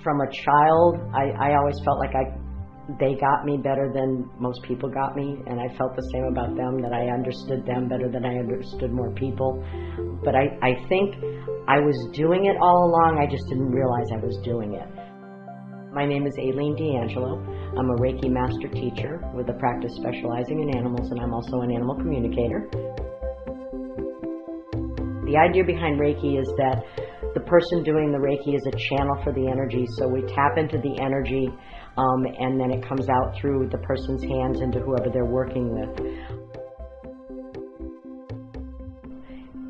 From a child, I always felt like they got me better than most people got me, and I felt the same about them, that I understood them better than I understood more people. But I think I was doing it all along, I just didn't realize I was doing it. My name is Aileen D'Angelo. I'm a Reiki master teacher with a practice specializing in animals, and I'm also an animal communicator. The idea behind Reiki is that the person doing the Reiki is a channel for the energy, so we tap into the energy and then it comes out through the person's hands into whoever they're working with.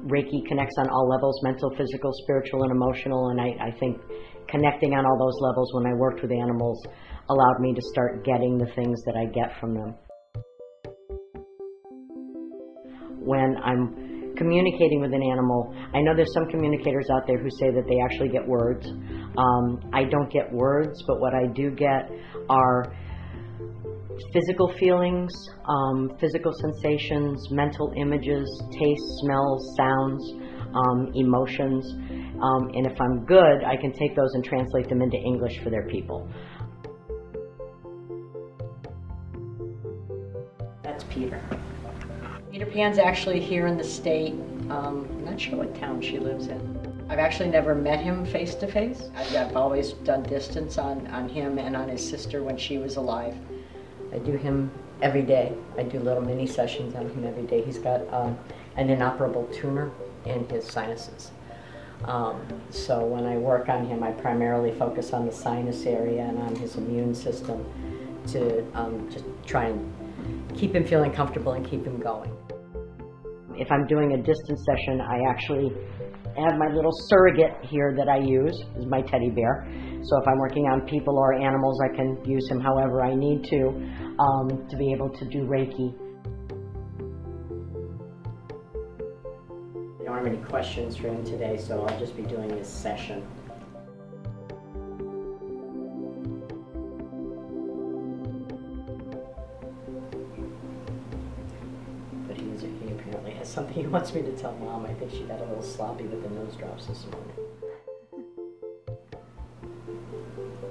Reiki connects on all levels: mental, physical, spiritual, and emotional, and I think connecting on all those levels when I worked with animals allowed me to start getting the things that I get from them. When I'm communicating with an animal, I know there's some communicators out there who say that they actually get words. I don't get words, but what I do get are physical feelings, physical sensations, mental images, tastes, smells, sounds, emotions. And if I'm good, I can take those and translate them into English for their people. That's Peter. Peter Pan's actually here in the state. I'm not sure what town she lives in. I've actually never met him face to face. I've always done distance on him and on his sister when she was alive. I do him every day. I do little mini sessions on him every day. He's got an inoperable tumor in his sinuses. So when I work on him, I primarily focus on the sinus area and on his immune system to just try and keep him feeling comfortable and keep him going. If I'm doing a distance session, I actually have my little surrogate here that I use, is my teddy bear. So if I'm working on people or animals, I can use him however I need to be able to do Reiki. I don't have any questions for him today, so I'll just be doing this session. He apparently has something he wants me to tell Mom. I think she got a little sloppy with the nose drops this morning.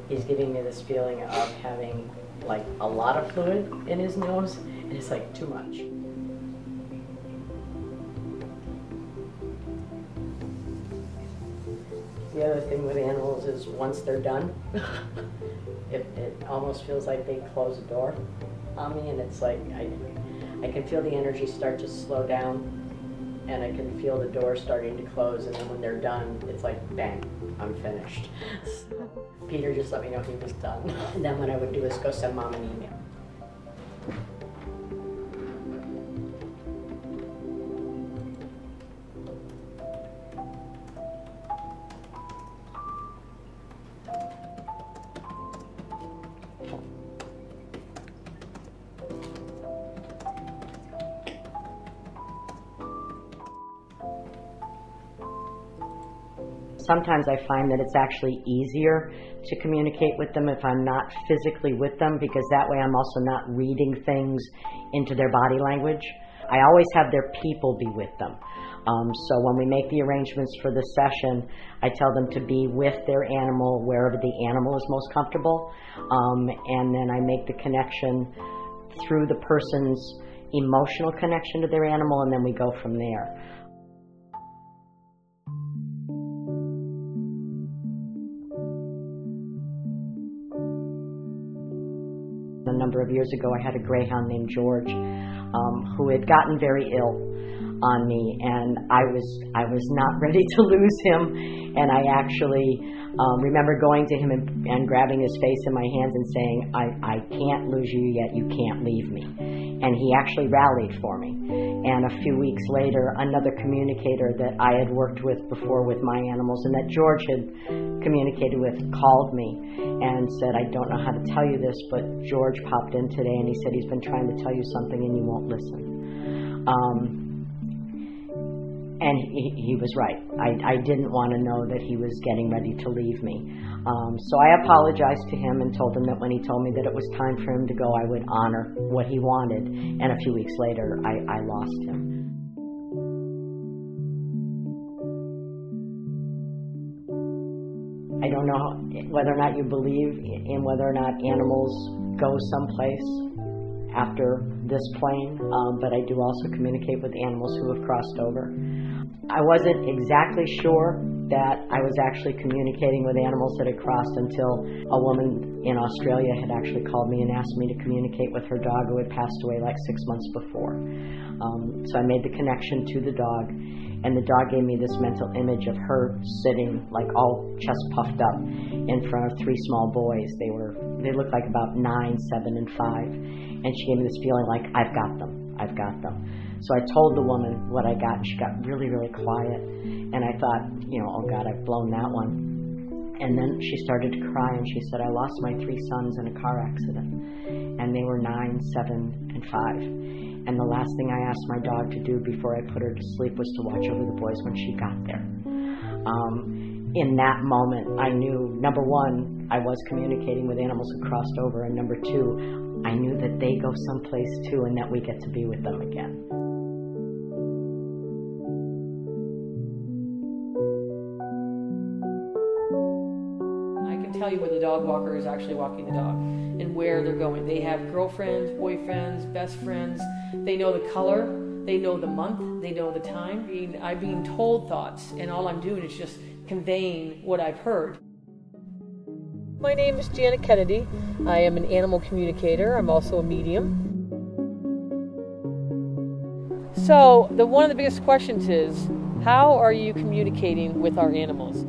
He's giving me this feeling of having like a lot of fluid in his nose, and it's like too much. The other thing with animals is once they're done, it almost feels like they close the door on me, and it's like I can feel the energy start to slow down, and I can feel the door starting to close, and then when they're done, it's like, bang, I'm finished. Peter just let me know he was done. And then what I would do is go send Mom an email. Sometimes I find that it's actually easier to communicate with them if I'm not physically with them, because that way I'm also not reading things into their body language. I always have their people be with them. So when we make the arrangements for the session, I tell them to be with their animal wherever the animal is most comfortable, and then I make the connection through the person's emotional connection to their animal, and then we go from there. A number of years ago, I had a greyhound named George who had gotten very ill on me, and I was not ready to lose him, and I actually remember going to him and grabbing his face in my hands and saying, I can't lose you yet, you can't leave me. And he actually rallied for me. And a few weeks later, another communicator that I had worked with before with my animals and that George had communicated with called me and said, I don't know how to tell you this, but George popped in today and he said he's been trying to tell you something and you won't listen. And he was right. I didn't want to know that he was getting ready to leave me. So I apologized to him and told him that when he told me that it was time for him to go, I would honor what he wanted. And a few weeks later, I lost him. I don't know whether or not you believe in whether or not animals go someplace after this plane, but I do also communicate with animals who have crossed over. I wasn't exactly sure that I was actually communicating with animals that had crossed until a woman in Australia had actually called me and asked me to communicate with her dog who had passed away like 6 months before. So I made the connection to the dog, and the dog gave me this mental image of her sitting like all chest puffed up in front of 3 small boys. They looked like about 9, 7, and 5, and she gave me this feeling like, I've got them. So I told the woman what I got, and she got really, really quiet, and I thought, oh God, I've blown that one. And then she started to cry, and she said, I lost my 3 sons in a car accident, and they were 9, 7, and 5. And the last thing I asked my dog to do before I put her to sleep was to watch over the boys when she got there. In that moment, I knew, number one, I was communicating with animals who crossed over, and number two, I knew that they go someplace too, and that we get to be with them again. Tell you where the dog walker is actually walking the dog and where they're going. They have girlfriends, boyfriends, best friends. They know the color, they know the month, they know the time. I'm being told thoughts, and all I'm doing is just conveying what I've heard. My name is Janet Kennedy. I am an animal communicator. I'm also a medium. So one of the biggest questions is, how are you communicating with our animals?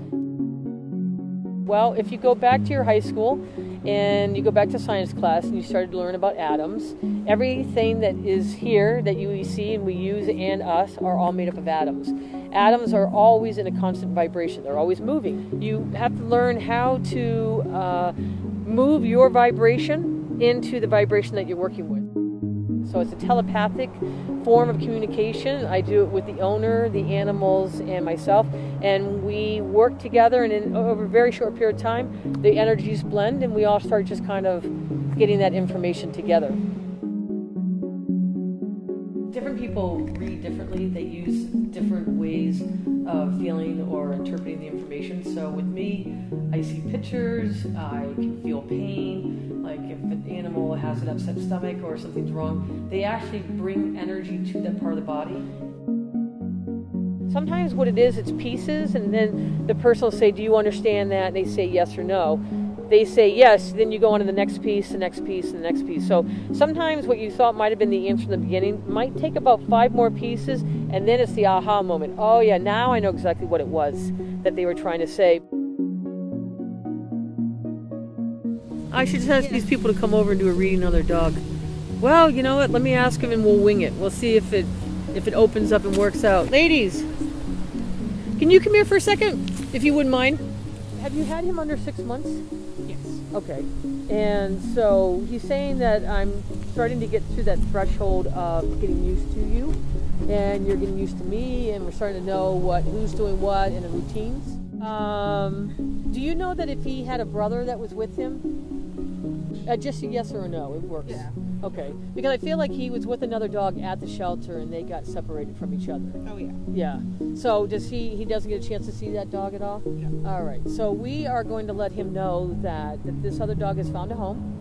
Well, if you go back to your high school and you go back to science class and you started to learn about atoms, everything that is here that you see and we use and us are all made up of atoms. Atoms are always in a constant vibration. They're always moving. You have to learn how to move your vibration into the vibration that you're working with. So it's a telepathic form of communication. I do it with the owner, the animals, and myself, and we work together, and over a very short period of time, the energies blend, and we all start just kind of getting that information together. Different people read differently. They use different ways of feeling or interpreting the information. So with me, I see pictures, I can feel pain. Like if an animal has an upset stomach or something's wrong, they actually bring energy to that part of the body. Sometimes what it is, it's pieces, and then the person will say, do you understand that? And they say yes or no. They say yes, then you go on to the next piece, the next piece, and the next piece. So sometimes what you thought might have been the answer in the beginning might take about 5 more pieces, and then it's the aha moment. Oh yeah, now I know exactly what it was that they were trying to say. I should just ask these people to come over and do a reading on their dog. Well, you know what? Let me ask them and we'll wing it. We'll see if it opens up and works out. Ladies, can you come here for a second, if you wouldn't mind? Have you had him under 6 months? Yes. Okay. And so he's saying that I'm starting to get through that threshold of getting used to you, and you're getting used to me, and we're starting to know who's doing what and the routines. Do you know that if he had a brother that was with him, just a yes or a no, it works? Yeah. Okay. Because I feel like he was with another dog at the shelter and they got separated from each other. Oh yeah. Yeah. So does he doesn't get a chance to see that dog at all? No. All right. So we are going to let him know that this other dog has found a home.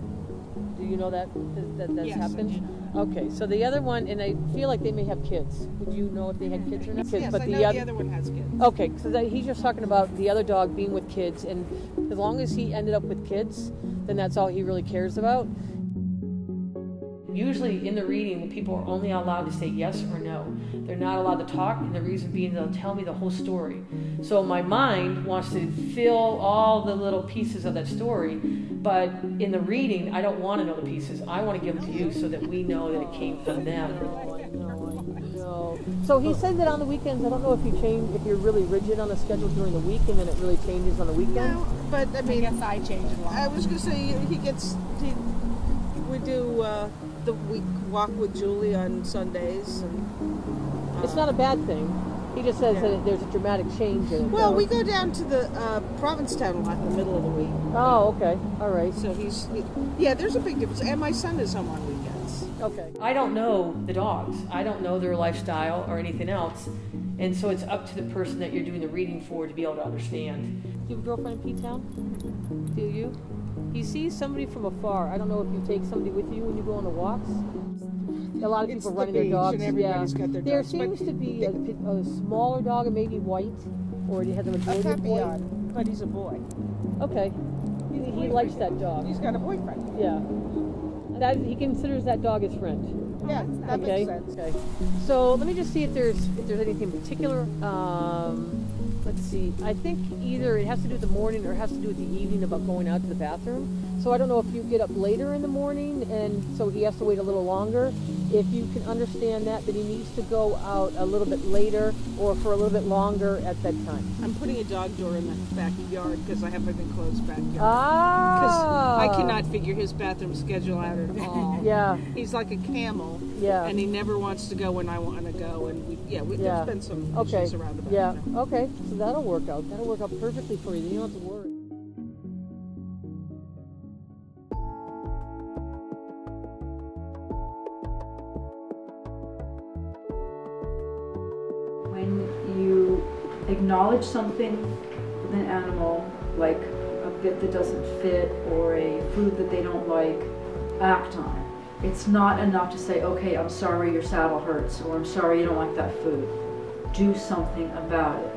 Do you know that's Yes, happened? I do know that. Okay. So the other one, and I feel like they may have kids. Would you know if they had kids or not? Yes, but I know the other one has kids. Okay, so he's just talking about the other dog being with kids, and as long as he ended up with kids, then that's all he really cares about. Usually in the reading, the people are only allowed to say yes or no. They're not allowed to talk, and the reason being they'll tell me the whole story. So my mind wants to fill all the little pieces of that story, but in the reading, I don't want to know the pieces. I want to give them to you so that we know that it came from them. I know. So he said that on the weekends, I don't know if you're really rigid on the schedule during the week, and then it really changes on the weekend. No, but I mean, I guess I change a lot. I was going to say we do the week walk with Julie on Sundays, and it's not a bad thing. He just says that there's a dramatic change in it. Well, we go down to the Provincetown lot in the middle of the week. Oh, okay. All right. So there's a big difference. And my son is home on weekends. Okay. I don't know the dogs. I don't know their lifestyle or anything else. And so it's up to the person that you're doing the reading for to be able to understand. Do you have a girlfriend in P-Town? Do you? He sees somebody from afar. I don't know if you take somebody with you when you go on the walks. A lot of people running their dogs. And everybody's got their There dogs, seems to be a smaller dog, and maybe white, or he has a majority of boy. Papillon, but he's a boy. Okay. He likes that dog. He's got a boyfriend. Yeah. He considers that dog his friend. Yeah, that Okay. makes sense. Okay. So let me just see if there's anything particular. Let's see. I think either it has to do with the morning or it has to do with the evening about going out to the bathroom. So I don't know if you get up later in the morning and so he has to wait a little longer. If you can understand that he needs to go out a little bit later or for a little bit longer at bedtime. I'm putting a dog door in the backyard because I have an enclosed backyard. Ah. Because I cannot figure his bathroom schedule out at all. Yeah. He's like a camel. Yeah. And he never wants to go when I want to go. And there's been some issues around about Yeah. him. Okay. So that'll work out. That'll work out perfectly for you. You don't have to worry. When you acknowledge something with an animal, like a bit that doesn't fit or a food that they don't like, act on it. It's not enough to say, okay, I'm sorry your saddle hurts, or I'm sorry you don't like that food. Do something about it.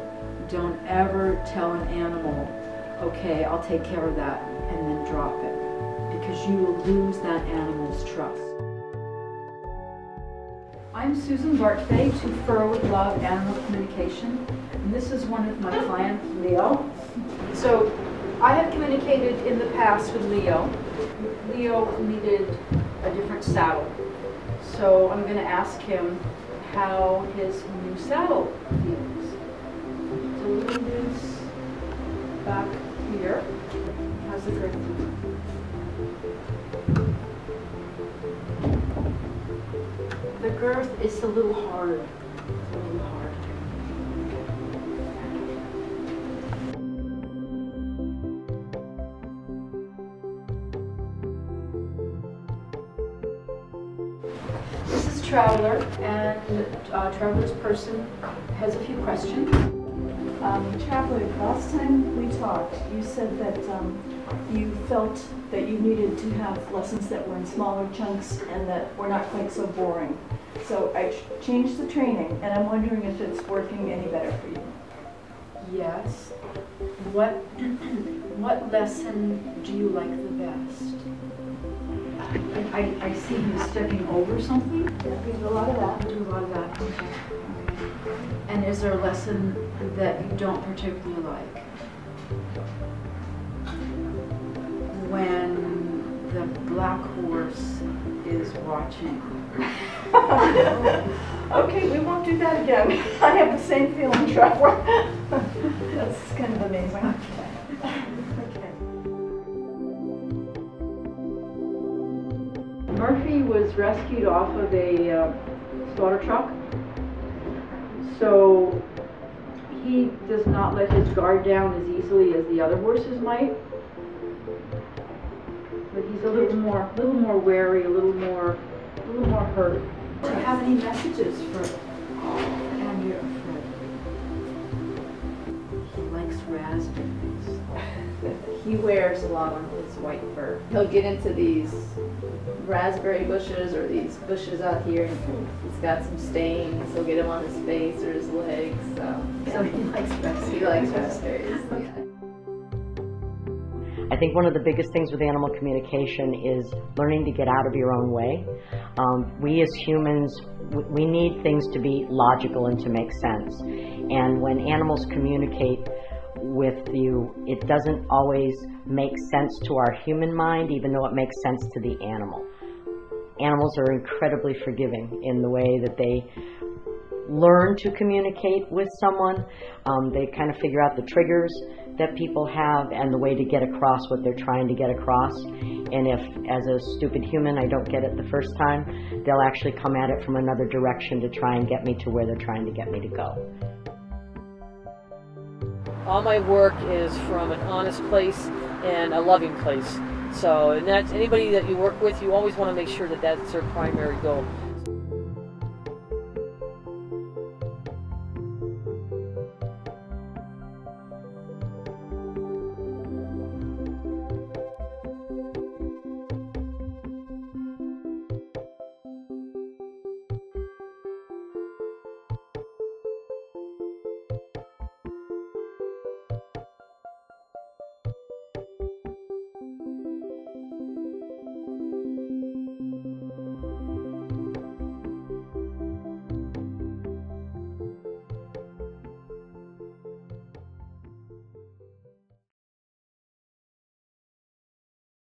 Don't ever tell an animal, okay, I'll take care of that, and then drop it, because you will lose that animal's trust. I'm Susan Bartfay, to Fur with Love Animal Communication, and this is one of my clients, Leo. So I have communicated in the past with Leo. Leo needed a different saddle, so I'm going to ask him how his new saddle feels. It's a little loose back here. How's the girth? The girth is a little hard. It's a little hard. This is Traveler, and Traveler's person has a few questions. Traveler, last time we talked, you said that you felt that you needed to have lessons that were in smaller chunks and that were not quite so boring. So I changed the training, and I'm wondering if it's working any better for you. Yes. What lesson do you like the best? I see him stepping over something. Yeah, we do a lot of that. Do a lot of that. Okay. And is there a lesson that you don't particularly like? When the black horse is watching. Okay, we won't do that again. I have the same feeling, Traveler. That's kind of amazing. Okay. Murphy was rescued off of a slaughter truck, so he does not let his guard down as easily as the other horses might. But he's a little more wary, a little more hurt. Do you have any messages for Andrea or Fred? He likes raspberries. He wears a lot on his white fur. He'll get into these raspberry bushes or these bushes out here, and he's got some stains. He'll get them on his face or his legs. So he likes raspberries. he likes raspberries. Yeah. I think one of the biggest things with animal communication is learning to get out of your own way. We as humans, we need things to be logical and to make sense. And when animals communicate with you, it doesn't always make sense to our human mind, even though it makes sense to the animal. Animals are incredibly forgiving in the way that they learn to communicate with someone. They kind of figure out the triggers that people have and the way to get across what they're trying to get across. And if, as a stupid human, I don't get it the first time, they'll actually come at it from another direction to try and get me to where they're trying to get me to go. All my work is from an honest place and a loving place. So, and that's anybody that you work with, you always want to make sure that that's their primary goal.